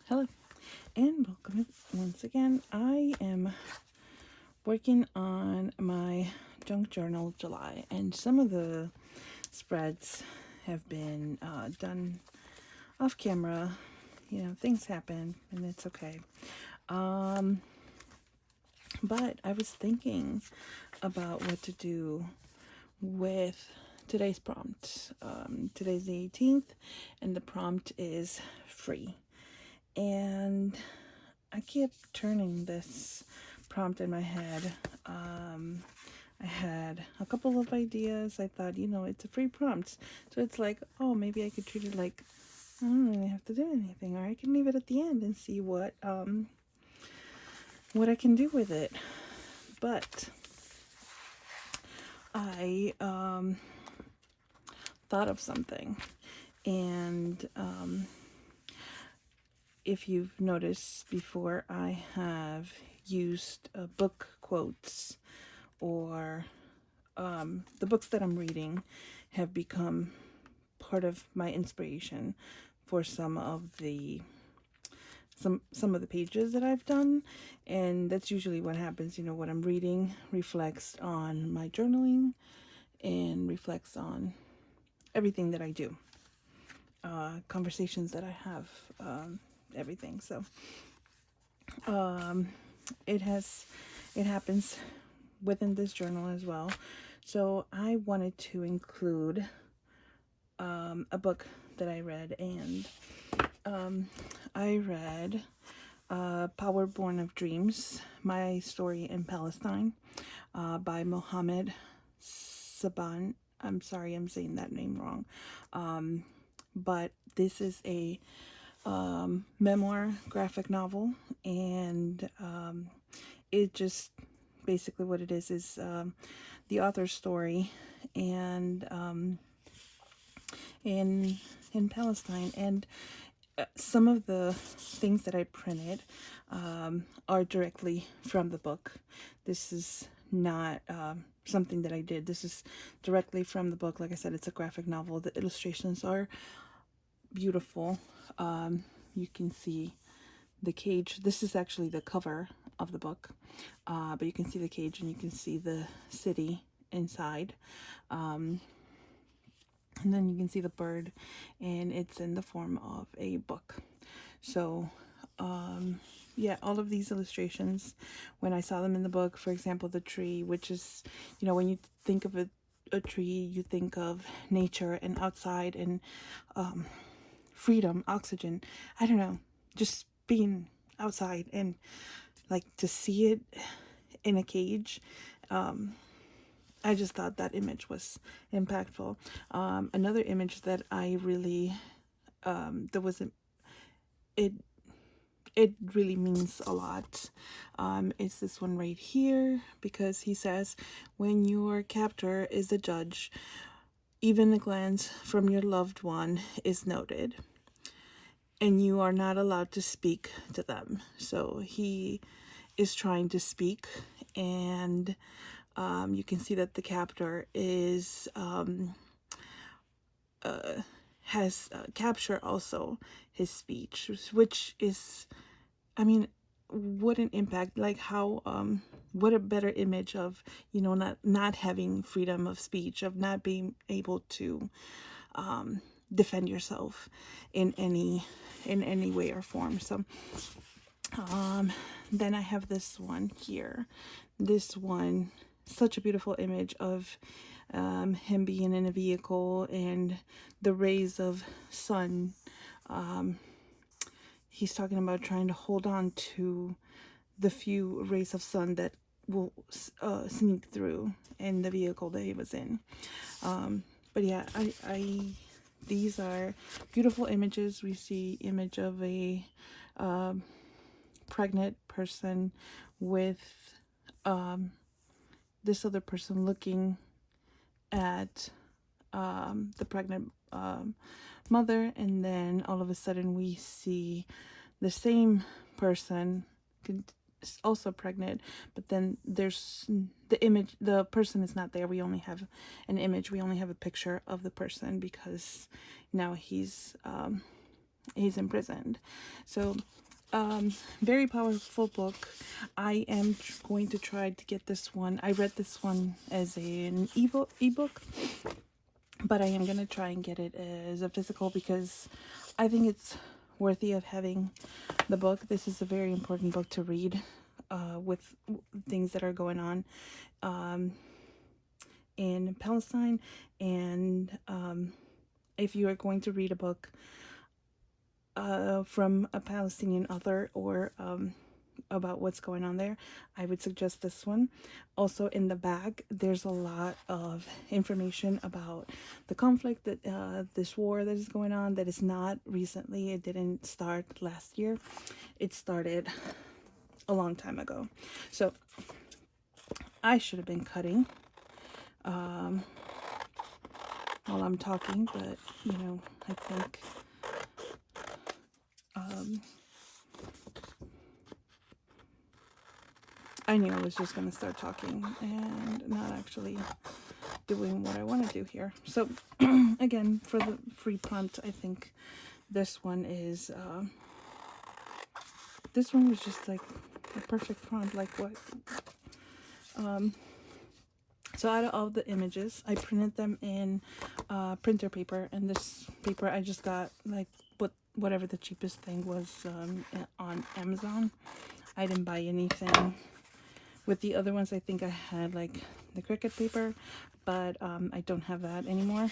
Hello and welcome once again. I am working on my junk journal July, and some of the spreads have been done off camera. You know, things happen and it's okay. But I was thinking about what to do with today's prompt. Today's the 18th, and the prompt is free. And I kept turning this prompt in my head. I had a couple of ideas. I thought, it's a free prompt. So it's like, oh, maybe I could treat it like I don't really have to do anything, or I can leave it at the end and see what I can do with it. But I thought of something, and if you've noticed before, I have used book quotes, or the books that I'm reading have become part of my inspiration for some of the pages that I've done. And that's usually what happens. What I'm reading reflects on my journaling and reflects on everything that I do, conversations that I have, everything. So it happens within this journal as well. So I wanted to include a book that I read, and I read Power Born of Dreams, My Story in Palestine, by Mohammed Saban. I'm sorry, I'm saying that name wrong. But this is a memoir graphic novel, and it just basically what it is the author's story, and in Palestine. And some of the things that I printed are directly from the book. This is not something that I did. This is directly from the book. Like I said, it's a graphic novel. The illustrations are beautiful. You can see the cage. This is actually the cover of the book, but you can see the cage and you can see the city inside. And then you can see the bird, and it's in the form of a book. So yeah, all of these illustrations, when I saw them in the book, for example, the tree, which is, when you think of a tree, you think of nature and outside and freedom, oxygen. I don't know, just being outside, and like to see it in a cage. I just thought that image was impactful. Another image that I really, there was it really means a lot. It's this one right here, because he says, when your captor is the judge, even a glance from your loved one is noted, and you are not allowed to speak to them. So he is trying to speak, and you can see that the captor is has captured also his speech, which is, I mean, what an impact. Like how what a better image of, not having freedom of speech, of not being able to defend yourself in any way or form. So then I have this one here. This one, such a beautiful image of him being in a vehicle and the rays of sun. He's talking about trying to hold on to the few rays of sun that will sneak through in the vehicle that he was in. But yeah, I these are beautiful images. We see image of a pregnant person with this other person looking at the pregnant mother, and then all of a sudden we see the same person also pregnant, but then there's the image, the person is not there. We only have an image, we only have a picture of the person, because now he's he's imprisoned. So very powerful book. I am going to try to get this one. I read this one as an ebook, but I am going to try and get it as a physical because I think it's worthy of having the book. This is a very important book to read with things that are going on in Palestine. And if you are going to read a book from a Palestinian author or about what's going on there, I would suggest this one. Also in the back, there's a lot of information about the conflict, that this war that is going on, that is not recently. It didn't start last year. It started a long time ago. So I should have been cutting while I'm talking, but you know, I think I knew I was just going to start talking and not actually doing what I want to do here. So again, for the free prompt, I think this one is this one was just like a perfect prompt. Like what so out of all the images, I printed them in printer paper, and this paper I just got like whatever the cheapest thing was on Amazon. I didn't buy anything. With the other ones, I think I had like the Cricut paper, but I don't have that anymore.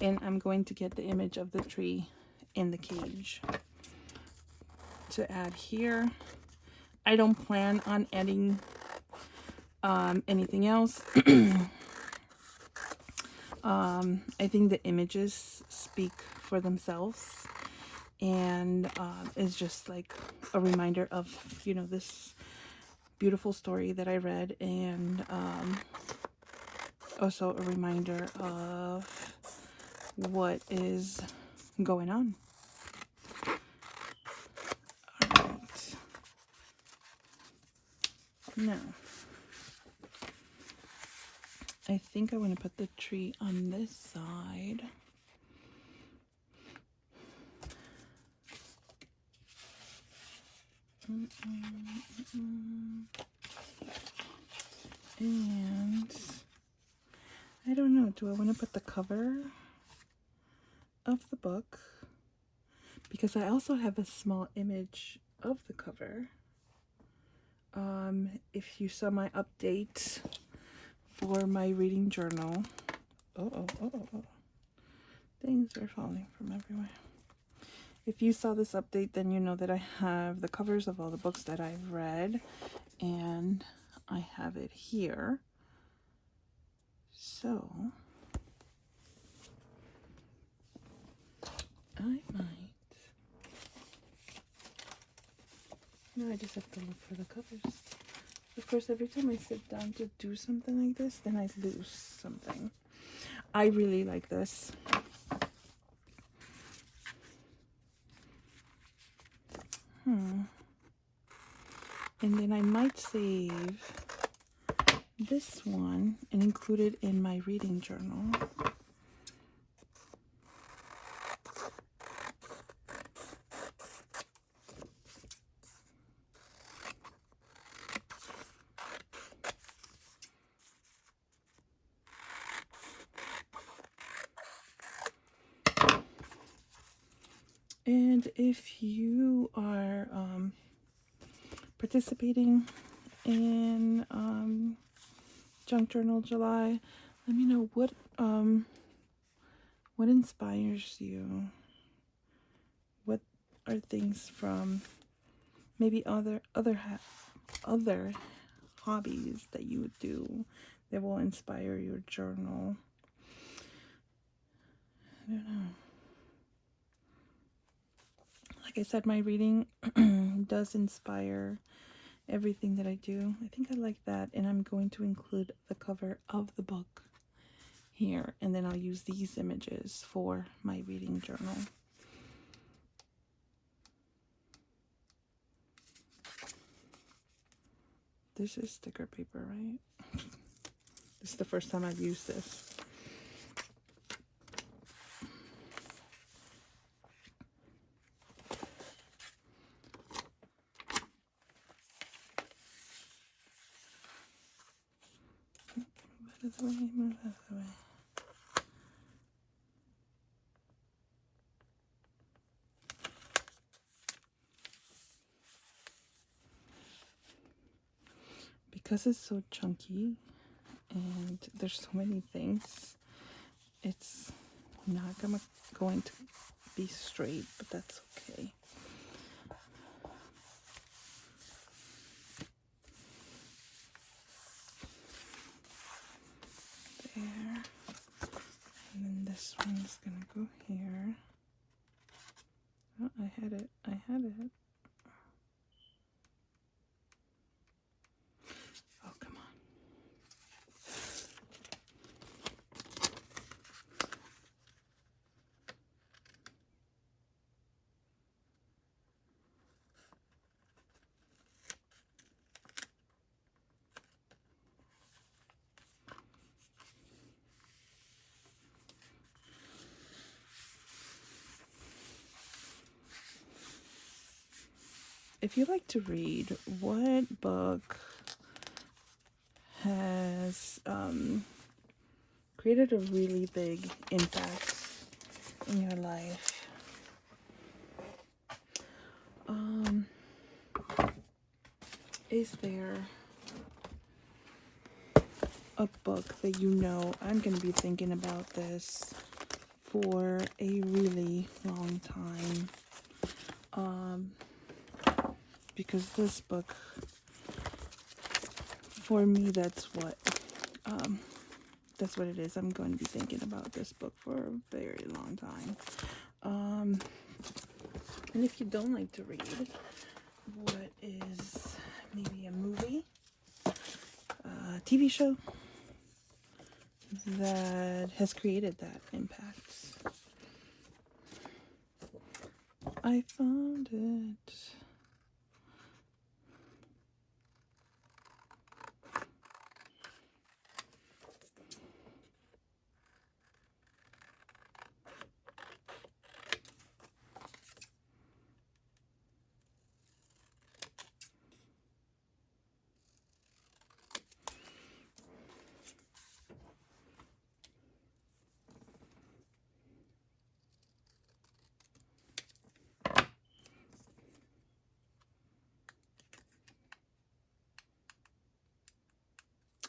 And I'm going to get the image of the tree in the cage to add here. I don't plan on adding anything else. I think the images speak for themselves, and it's just like a reminder of, you know, this beautiful story that I read, and also a reminder of what is going on. All right. Now, I think I want to put the tree on this side. And I don't know, do I want to put the cover of the book? Because I also have a small image of the cover. If you saw my update for my reading journal, oh, things are falling from everywhere. If you saw this update, then you know that I have the covers of all the books that I've read, and I have it here. So I might. No, I just have to look for the covers. Of course, every time I sit down to do something like this, then I lose something. I really like this. And then I might save this one and include it in my reading journal. And if you are participating in Junk Journal July, let me know what inspires you. What are things from maybe other hobbies that you would do that will inspire your journal? I don't know. Like I said, my reading does inspire everything that I do. I think I like that, and I'm going to include the cover of the book here, and then I'll use these images for my reading journal. This is sticker paper, right? This is the first time I've used this. this way, move this way. Because it's so chunky and there's so many things, it's not going to be straight, but that's okay. There. And then this one's gonna go here. Oh, I had it. Oh, come on. If you like to read, what book has created a really big impact in your life? Is there a book that you know, I'm going to be thinking about this for a really long time? Because this book, for me, that's what it is. I'm going to be thinking about this book for a very long time. And if you don't like to read, what is maybe a movie, a TV show that has created that impact? I found it.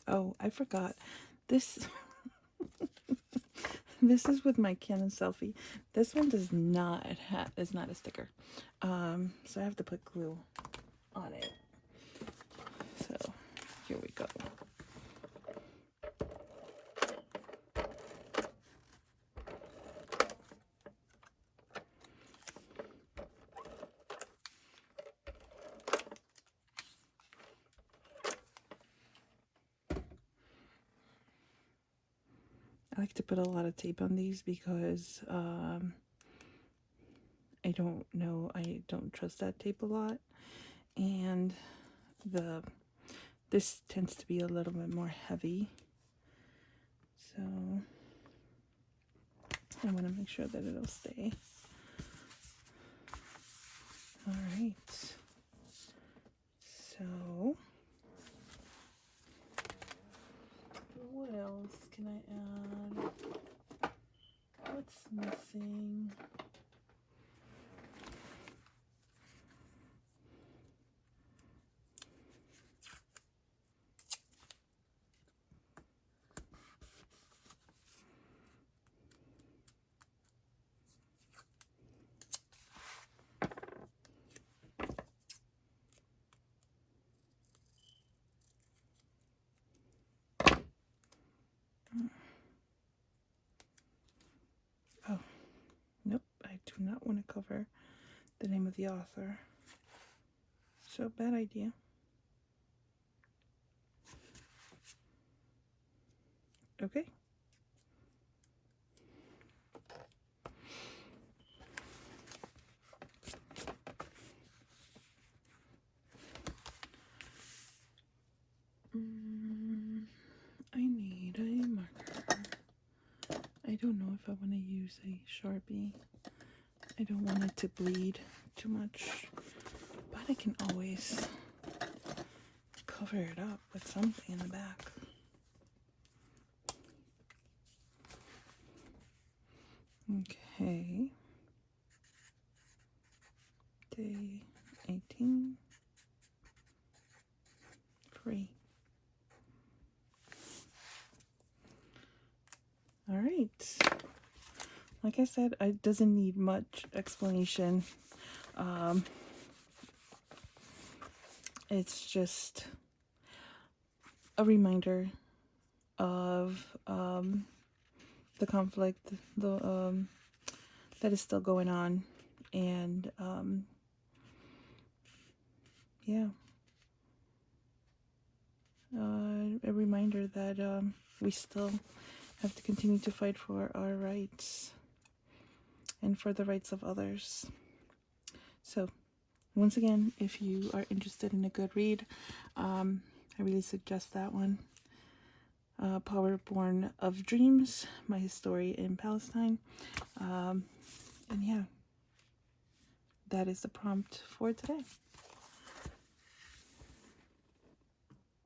Oh, I forgot. This this is with my Canon selfie. This one does not have, is not a sticker. So I have to put glue on it. So here we go. I like to put a lot of tape on these because I don't know, I don't trust that tape a lot, and this tends to be a little bit more heavy, so I want to make sure that it'll stay. All right, so what else can I add? What's missing? Oh, nope, I do not want to cover the name of the author. So, bad idea. Okay. I need a marker. I don't know if I want to use a Sharpie. I don't want it to bleed too much, but I can always cover it up with something in the back. Okay. Day 18. Free. All right. Like I said, it doesn't need much explanation. It's just a reminder of the conflict that is still going on, and yeah, a reminder that we still have to continue to fight for our rights and for the rights of others. So, once again, if you are interested in a good read, I really suggest that one. Power Born of Dreams, My Story in Palestine. And yeah, that is the prompt for today.